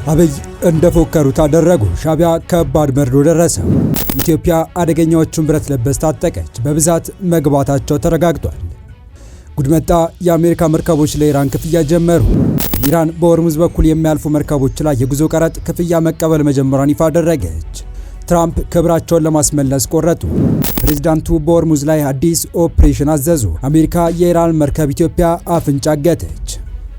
አብይ እንደፎከሩት አደረጉ። ሻዕቢያ ከባድ መርዶ ደረሰው። ኢትዮጵያ አደገኛዎቹን ብረት ለበስ ታጠቀች። በብዛት መግባታቸው ተረጋግጧል። ጉድመጣ የአሜሪካ መርከቦች ለኢራን ክፍያ ጀመሩ። ኢራን በሆርሙዝ በኩል የሚያልፉ መርከቦች ላይ የጉዞ ቀረጥ ክፍያ መቀበል መጀመሯን ይፋ አደረገች። ትራምፕ ክብራቸውን ለማስመለስ ቆረጡ። ፕሬዝዳንቱ በሆርሙዝ ላይ አዲስ ኦፕሬሽን አዘዙ። አሜሪካ የኢራን መርከብ ኢትዮጵያ አፍንጫ አገተች።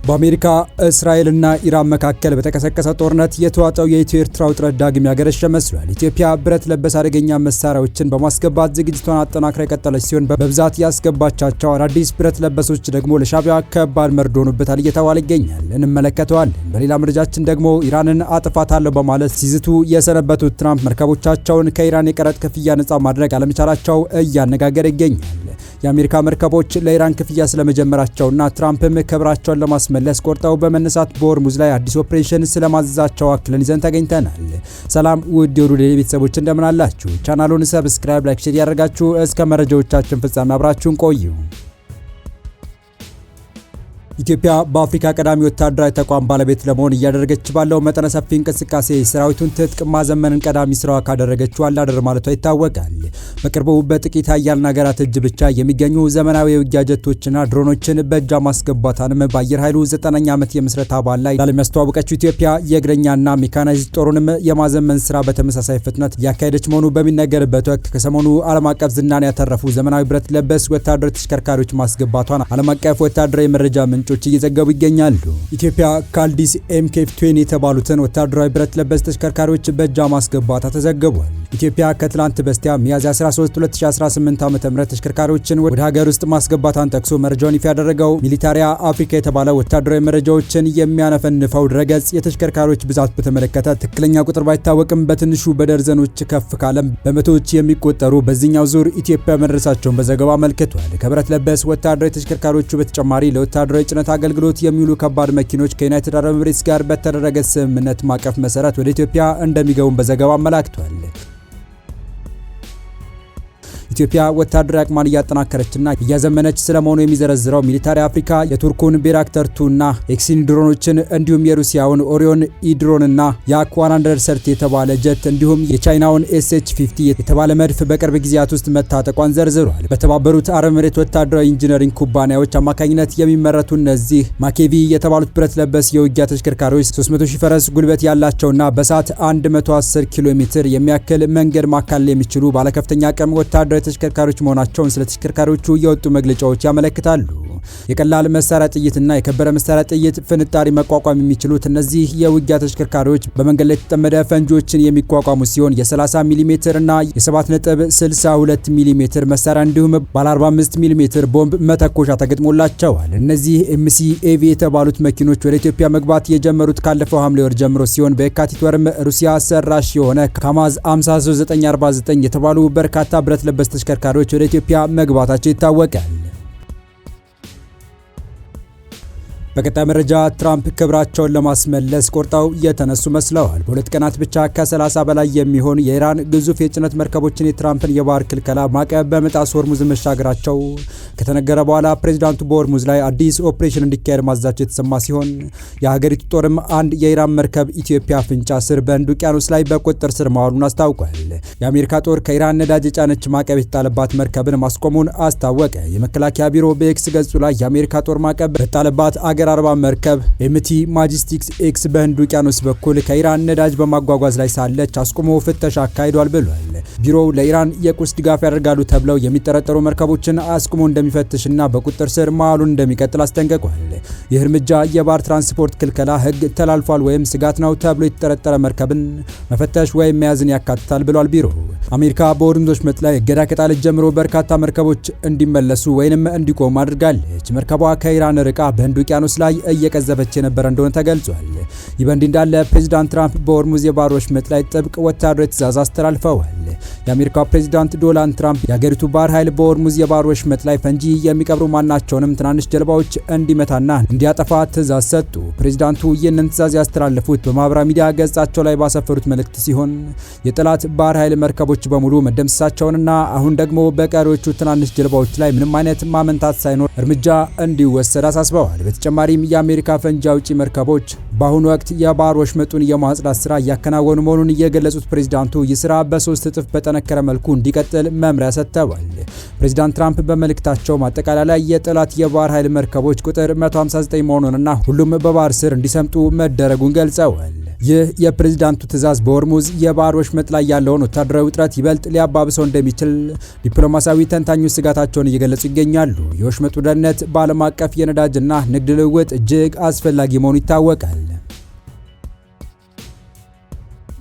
በአሜሪካ እስራኤልና ኢራን መካከል በተቀሰቀሰ ጦርነት የተዋጠው የኢትዮ ኤርትራ ውጥረት ዳግም ያገረሸ መስሏል። ኢትዮጵያ ብረት ለበስ አደገኛ መሳሪያዎችን በማስገባት ዝግጅቷን አጠናክራ የቀጠለች ሲሆን በብዛት ያስገባቻቸው አዳዲስ ብረት ለበሶች ደግሞ ለሻዕቢያ ከባድ መርዶ ሆኖበታል እየተባለ ይገኛል። እንመለከተዋለን። በሌላ መረጃችን ደግሞ ኢራንን አጥፋታለሁ በማለት ሲዝቱ የሰነበቱት ትራምፕ መርከቦቻቸውን ከኢራን የቀረጥ ክፍያ ነጻ ማድረግ አለመቻላቸው እያነጋገረ ይገኛል። የአሜሪካ መርከቦች ለኢራን ክፍያ ስለመጀመራቸውና ትራምፕም ክብራቸውን ለማስመለስ ቆርጠው በመነሳት በሆርሙዝ ላይ አዲስ ኦፕሬሽን ስለማዘዛቸው አክለን ይዘን ተገኝተናል። ሰላም ውድ የሁሉ ቤተሰቦች እንደምን አላችሁ? ቻናሉን ሰብስክራይብ፣ ላይክ፣ ሼር ያደርጋችሁ እስከ መረጃዎቻችን ፍጻሜ አብራችሁን ቆዩ። ኢትዮጵያ በአፍሪካ ቀዳሚ ወታደራዊ ተቋም ባለቤት ለመሆን እያደረገች ባለው መጠነ ሰፊ እንቅስቃሴ ሰራዊቱን ትጥቅ ማዘመንን ቀዳሚ ስራዋ ካደረገችው አላደር ማለቷ ይታወቃል። በቅርቡ በጥቂት ሀያላን ሀገራት እጅ ብቻ የሚገኙ ዘመናዊ የውጊያ ጀቶችና ድሮኖችን በእጇ ማስገባቷንም በአየር ኃይሉ 9ኛ ዓመት የምስረታ በዓል ላይ ለዓለም ያስተዋወቀችው ኢትዮጵያ የእግረኛና ሜካናይዝድ ጦሩንም የማዘመን ስራ በተመሳሳይ ፍጥነት እያካሄደች መሆኑ በሚነገርበት ወቅት ከሰሞኑ ዓለም አቀፍ ዝናን ያተረፉ ዘመናዊ ብረት ለበስ ወታደራዊ ተሽከርካሪዎች ማስገባቷን ዓለም አቀፍ ወታደራዊ መረጃ ምንጮች እየዘገቡ ይገኛሉ። ኢትዮጵያ ካልዲስ ኤምኬ20 የተባሉትን ወታደራዊ ብረት ለበስ ተሽከርካሪዎች በእጇ ማስገባቷ ተዘግቧል። ኢትዮጵያ ከትላንት በስቲያ ሚያዝያ 13 2018 ዓ.ም ተሽከርካሪዎችን ወደ ሀገር ውስጥ ማስገባቷን ጠቅሶ መረጃውን ይፋ ያደረገው ሚሊታሪያ አፍሪካ የተባለ ወታደራዊ መረጃዎችን የሚያነፈንፈው ድረገጽ የተሽከርካሪዎች ብዛት በተመለከተ ትክክለኛ ቁጥር ባይታወቅም በትንሹ በደርዘኖች ከፍ ካለም በመቶዎች የሚቆጠሩ በዚህኛው ዙር ኢትዮጵያ መድረሳቸውን በዘገባው አመልክቷል። ከብረት ለበስ ወታደራዊ ተሽከርካሪዎቹ በተጨማሪ ለወታደራዊ ጭነት አገልግሎት የሚውሉ ከባድ መኪኖች ከዩናይትድ አረብ ኤሚሬትስ ጋር በተደረገ ስምምነት ማዕቀፍ መሰረት ወደ ኢትዮጵያ እንደሚገቡም በዘገባው አመላክቷል። ኢትዮጵያ ወታደራዊ አቅሟን እያጠናከረችና እያዘመነች ስለመሆኑ የሚዘረዝረው ሚሊታሪ አፍሪካ የቱርኩን ቤራክተር 2ና ኤክሲኒ ድሮኖችን እንዲሁም የሩሲያውን ኦሪዮን ኢድሮንና የአክ130 የተባለ ጀት እንዲሁም የቻይናውን ኤስኤች50 የተባለ መድፍ በቅርብ ጊዜያት ውስጥ መታጠቋን ዘርዝሯል። በተባበሩት አረብ ኤሚሬት ወታደራዊ ኢንጂነሪንግ ኩባንያዎች አማካኝነት የሚመረቱ እነዚህ ማኬቪ የተባሉት ብረት ለበስ የውጊያ ተሽከርካሪዎች 300,000 ፈረስ ጉልበት ያላቸውና በሰዓት 110 ኪሎ ሜትር የሚያክል መንገድ ማካለል የሚችሉ ባለከፍተኛ አቅም ወታደራዊ ተሽከርካሪዎች መሆናቸውን ስለ ተሽከርካሪዎቹ የወጡ መግለጫዎች ያመለክታሉ። የቀላል መሳሪያ ጥይትና የከበረ መሳሪያ ጥይት ፍንጣሪ መቋቋም የሚችሉት እነዚህ የውጊያ ተሽከርካሪዎች በመንገድ ላይ የተጠመደ ፈንጂዎችን የሚቋቋሙ ሲሆን የ30 ሚሜ እና የ7.62 ሚሜ መሳሪያ እንዲሁም ባለ 45 ሚሜ ቦምብ መተኮሻ ተገጥሞላቸዋል። እነዚህ ኤምሲኤቪ የተባሉት መኪኖች ወደ ኢትዮጵያ መግባት የጀመሩት ካለፈው ሐምሌ ወር ጀምሮ ሲሆን በየካቲት ወርም ሩሲያ ሰራሽ የሆነ ካማዝ 53949 የተባሉ በርካታ ብረት ለበስ ተሽከርካሪዎች ወደ ኢትዮጵያ መግባታቸው ይታወቃል። በቀጣይ መረጃ ትራምፕ ክብራቸውን ለማስመለስ ቆርጠው የተነሱ መስለዋል። በሁለት ቀናት ብቻ ከ30 በላይ የሚሆን የኢራን ግዙፍ የጭነት መርከቦችን የትራምፕን የባህር ክልከላ ማዕቀብ በመጣስ ሆርሙዝ መሻገራቸው ከተነገረ በኋላ ፕሬዝዳንቱ በሆርሙዝ ላይ አዲስ ኦፕሬሽን እንዲካሄድ ማዘዛቸው የተሰማ ሲሆን የሀገሪቱ ጦርም አንድ የኢራን መርከብ ኢትዮጵያ አፍንጫ ስር በህንድ ውቅያኖስ ላይ በቁጥጥር ስር ማዋሉን አስታውቋል። የአሜሪካ ጦር ከኢራን ነዳጅ የጫነች ማዕቀብ የተጣለባት መርከብን ማስቆሙን አስታወቀ። የመከላከያ ቢሮ በኤክስ ገጹ ላይ የአሜሪካ ጦር ማዕቀብ በተጣለባት አገር አርባ መርከብ ኤምቲ ማጀስቲክስ ኤክስ በህንድ ውቅያኖስ በኩል ከኢራን ነዳጅ በማጓጓዝ ላይ ሳለች አስቆሞ ፍተሻ አካሂዷል ብሏል። ቢሮው ለኢራን የቁስ ድጋፍ ያደርጋሉ ተብለው የሚጠረጠሩ መርከቦችን አስቆሞ እንደሚፈትሽና በቁጥጥር ስር ማዋሉን እንደሚቀጥል አስጠንቅቋል። ይህ እርምጃ የባህር ትራንስፖርት ክልከላ ህግ ተላልፏል ወይም ስጋት ነው ተብሎ የተጠረጠረ መርከብን መፈተሽ ወይም መያዝን ያካትታል ብሏል ቢሮው። አሜሪካ በሆርሙዝ ወሽመጥ ላይ እገዳ ከጣለች ጀምሮ በርካታ መርከቦች እንዲመለሱ ወይንም እንዲቆሙ አድርጋለች። መርከቧ ከኢራን ርቃ በህንድ ውቅያኖስ ላይ እየቀዘፈች የነበረ እንደሆነ ተገልጿል። ይህ በእንዲህ እንዳለ ፕሬዝዳንት ትራምፕ በሆርሙዝ የባህር ወሽመጥ ላይ ጥብቅ ወታደራዊ ትዕዛዝ አስተላልፈዋል። የአሜሪካው ፕሬዚዳንት ዶናልድ ትራምፕ የሀገሪቱ ባህር ኃይል በሆርሙዝ የባህር ወሽመጥ ላይ ፈንጂ የሚቀብሩ ማናቸውንም ትናንሽ ጀልባዎች እንዲመታና እንዲያጠፋ ትዕዛዝ ሰጡ። ፕሬዚዳንቱ ይህንን ትዕዛዝ ያስተላለፉት በማህበራዊ ሚዲያ ገጻቸው ላይ ባሰፈሩት መልእክት ሲሆን የጠላት ባህር ኃይል መርከቦች በሙሉ መደምሰሳቸውንና አሁን ደግሞ በቀሪዎቹ ትናንሽ ጀልባዎች ላይ ምንም አይነት ማመንታት ሳይኖር እርምጃ እንዲወሰድ አሳስበዋል። በተጨማሪም የአሜሪካ ፈንጂ አውጪ መርከቦች በአሁኑ ወቅት የባህር ወሽመጡን የማጽዳት ስራ እያከናወኑ መሆኑን የገለጹት ፕሬዚዳንቱ ይህ ስራ በ3 እጥፍ በጠነከረ መልኩ እንዲቀጥል መምሪያ ሰጥተዋል። ፕሬዚዳንት ትራምፕ በመልእክታቸው ማጠቃለያ ላይ የጠላት የባህር ኃይል መርከቦች ቁጥር 159 መሆኑንና ሁሉም በባህር ስር እንዲሰምጡ መደረጉን ገልጸዋል። ይህ የፕሬዚዳንቱ ትዕዛዝ በሆርሙዝ የባህር ወሽመጥ ላይ ያለውን ወታደራዊ ውጥረት ይበልጥ ሊያባብሰው እንደሚችል ዲፕሎማሲያዊ ተንታኞች ስጋታቸውን እየገለጹ ይገኛሉ። የወሽመጡ ደህንነት በዓለም አቀፍ የነዳጅና ንግድ ልውውጥ እጅግ አስፈላጊ መሆኑ ይታወቃል።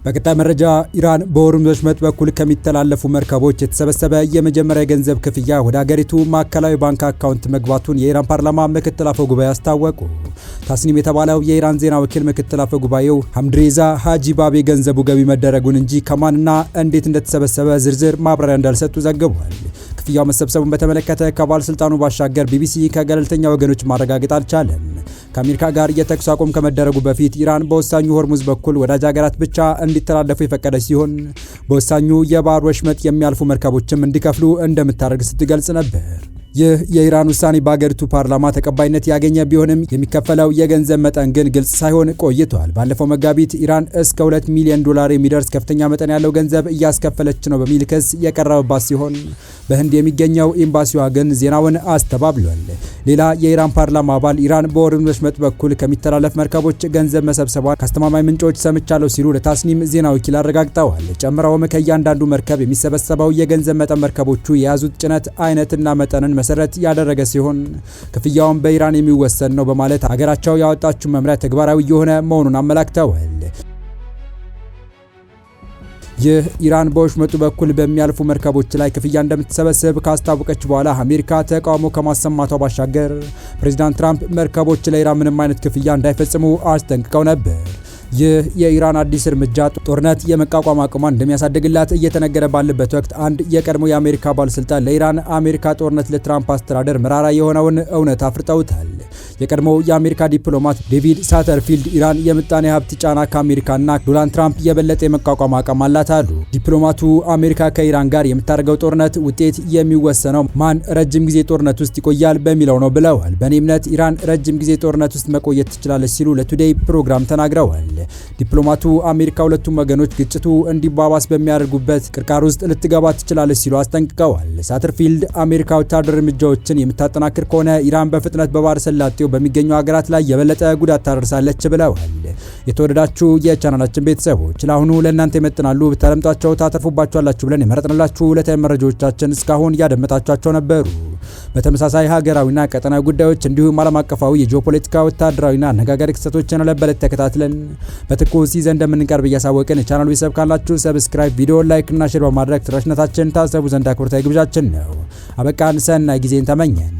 በቀጣይ መረጃ ኢራን በሆርሙዝ ወሽመጥ በኩል ከሚተላለፉ መርከቦች የተሰበሰበ የመጀመሪያ የገንዘብ ክፍያ ወደ ሀገሪቱ ማዕከላዊ ባንክ አካውንት መግባቱን የኢራን ፓርላማ ምክትል አፈ ጉባኤ አስታወቁ። ታስኒም የተባለው የኢራን ዜና ወኪል ምክትል አፈ ጉባኤው ሐምድሬዛ ሃጂባቤ ገንዘቡ ገቢ መደረጉን እንጂ ከማንና እንዴት እንደተሰበሰበ ዝርዝር ማብራሪያ እንዳልሰጡ ዘግቧል። ክፍያው መሰብሰቡን በተመለከተ ከባለስልጣኑ ባሻገር ቢቢሲ ከገለልተኛ ወገኖች ማረጋገጥ አልቻለም። ከአሜሪካ ጋር የተኩስ አቁም ከመደረጉ በፊት ኢራን በወሳኙ ሆርሙዝ በኩል ወዳጅ ሀገራት ብቻ እንዲተላለፉ የፈቀደች ሲሆን በወሳኙ የባህር ወሽመጥ የሚያልፉ መርከቦችም እንዲከፍሉ እንደምታደርግ ስትገልጽ ነበር። ይህ የኢራን ውሳኔ በአገሪቱ ፓርላማ ተቀባይነት ያገኘ ቢሆንም የሚከፈለው የገንዘብ መጠን ግን ግልጽ ሳይሆን ቆይቷል። ባለፈው መጋቢት ኢራን እስከ $2 ሚሊዮን የሚደርስ ከፍተኛ መጠን ያለው ገንዘብ እያስከፈለች ነው በሚል ክስ የቀረበባት ሲሆን በህንድ የሚገኘው ኤምባሲዋ ግን ዜናውን አስተባብሏል። ሌላ የኢራን ፓርላማ አባል ኢራን በሆርሙዝ ወሽመጥ በኩል ከሚተላለፍ መርከቦች ገንዘብ መሰብሰቧን ከአስተማማኝ ምንጮች ሰምቻለሁ ሲሉ ለታስኒም ዜና ወኪል አረጋግጠዋል። ጨምረውም ከእያንዳንዱ መርከብ የሚሰበሰበው የገንዘብ መጠን መርከቦቹ የያዙት ጭነት አይነትና መጠንን መሰረት ያደረገ ሲሆን ክፍያውን በኢራን የሚወሰን ነው በማለት ሀገራቸው ያወጣችው መምሪያ ተግባራዊ የሆነ መሆኑን አመላክተዋል። ይህ ኢራን በወሽመጡ በኩል በሚያልፉ መርከቦች ላይ ክፍያ እንደምትሰበስብ ካስታወቀች በኋላ አሜሪካ ተቃውሞ ከማሰማቷ ባሻገር ፕሬዚዳንት ትራምፕ መርከቦች ለኢራን ምንም አይነት ክፍያ እንዳይፈጽሙ አስጠንቅቀው ነበር። ይህ የኢራን አዲስ እርምጃ ጦርነት የመቋቋም አቅሟን እንደሚያሳድግላት እየተነገረ ባለበት ወቅት አንድ የቀድሞ የአሜሪካ ባለስልጣን ለኢራን አሜሪካ ጦርነት ለትራምፕ አስተዳደር መራራ የሆነውን እውነት አፍርጠውታል። የቀድሞው የአሜሪካ ዲፕሎማት ዴቪድ ሳተርፊልድ ኢራን የምጣኔ ሀብት ጫና ከአሜሪካና ዶናልድ ትራምፕ የበለጠ የመቋቋም አቅም አላት አሉ። ዲፕሎማቱ አሜሪካ ከኢራን ጋር የምታደርገው ጦርነት ውጤት የሚወሰነው ማን ረጅም ጊዜ ጦርነት ውስጥ ይቆያል በሚለው ነው ብለዋል። በእኔ እምነት ኢራን ረጅም ጊዜ ጦርነት ውስጥ መቆየት ትችላለች ሲሉ ለቱዴይ ፕሮግራም ተናግረዋል። ዲፕሎማቱ አሜሪካ ሁለቱም ወገኖች ግጭቱ እንዲባባስ በሚያደርጉበት ቅርቃር ውስጥ ልትገባ ትችላለች ሲሉ አስጠንቅቀዋል። ሳተርፊልድ አሜሪካ ወታደራዊ እርምጃዎችን የምታጠናክር ከሆነ ኢራን በፍጥነት በባህረ ሰላጤው በሚገኙ ሀገራት ላይ የበለጠ ጉዳት ታደርሳለች ብለዋል። የተወደዳችሁ የቻናላችን ቤተሰቦች ለአሁኑ ለእናንተ ይመጥናሉ ብታደምጧቸው ታተርፉባችኋላችሁ ብለን የመረጥንላችሁ ዕለታዊ መረጃዎቻችን እስካሁን ያደመጣችኋቸው ነበሩ። በተመሳሳይ ሀገራዊና ቀጠናዊ ጉዳዮች እንዲሁም ዓለም አቀፋዊ የጂኦፖለቲካ ወታደራዊና አነጋጋሪ ክስተቶችን ለበለት ተከታትለን በትኩስ ይዘን እንደምንቀርብ እያሳወቅን የቻናሉ ቤተሰብ ካላችሁ ሰብስክራይብ፣ ቪዲዮ ላይክ እና ሼር በማድረግ ተደራሽነታችን ታሰቡ ዘንድ አክብሮታዊ ግብዣችን ነው። አበቃን። ሰናይ ጊዜን ተመኘን።